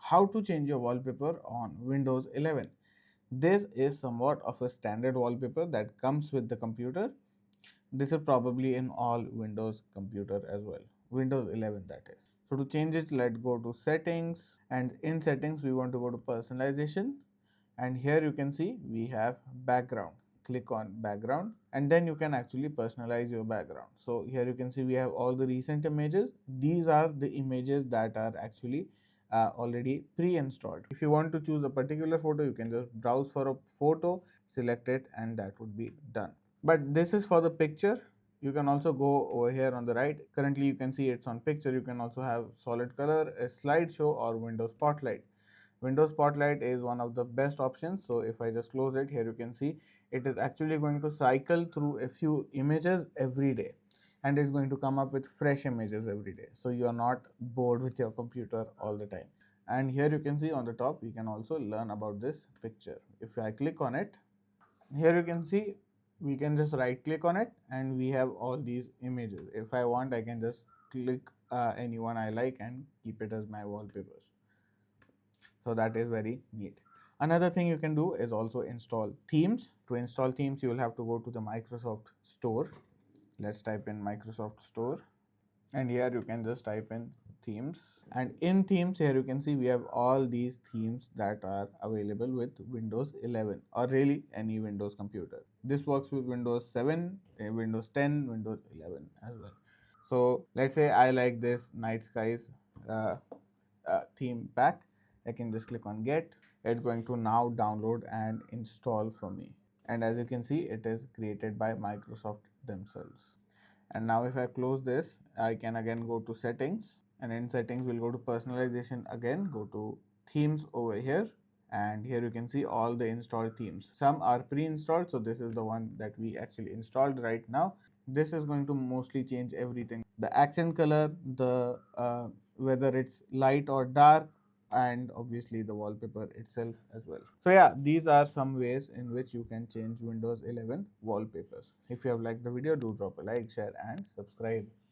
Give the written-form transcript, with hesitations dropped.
how to change your wallpaper on Windows 11. This is somewhat of a standard wallpaper that comes with the computer. This is probably in all Windows computer as well. Windows 11 that is. So to change it, let's go to settings, and in settings we want to go to personalization, and here you can see we have background. Click on background and then you can actually personalize your background. So here you can see we have all the recent images. These are the images that are actually already pre-installed. If you want to choose a particular photo, you can just browse for a photo, select it, and that would be done. But this is for the picture. You can also go over here on the right. Currently you can see it's on picture. You can also have solid color, a slideshow, or Windows Spotlight. Windows Spotlight is one of the best options. So if I just close it, here you can see it is actually going to cycle through a few images every day, and it's going to come up with fresh images every day. So you are not bored with your computer all the time. And here you can see on the top, you can also learn about this picture. If I click on it, here you can see we can just right click on it and we have all these images. If I want, I can just click any one I like and keep it as my wallpapers. So that is very neat. Another thing you can do is also install themes. To install themes, you will have to go to the Microsoft Store. Let's type in Microsoft Store, and here you can just type in themes, and in themes here you can see we have all these themes that are available with Windows 11 or really any Windows computer. This works with Windows 7, Windows 10, Windows 11 as well. So let's say I like this night skies uh, theme pack. I can just click on get. It's going to now download and install for me, and as you can see it is created by Microsoft themselves. And now if I close this, I can again go to settings, and in settings we'll go to personalization again, go to themes over here, and here you can see all the installed themes. Some are pre-installed, so this is the one that we actually installed right now. This is going to mostly change everything: the accent color, the whether it's light or dark, and obviously the wallpaper itself as well. So yeah, these are some ways in which you can change Windows 11 wallpapers. If you have liked the video, do drop a like, share, and subscribe.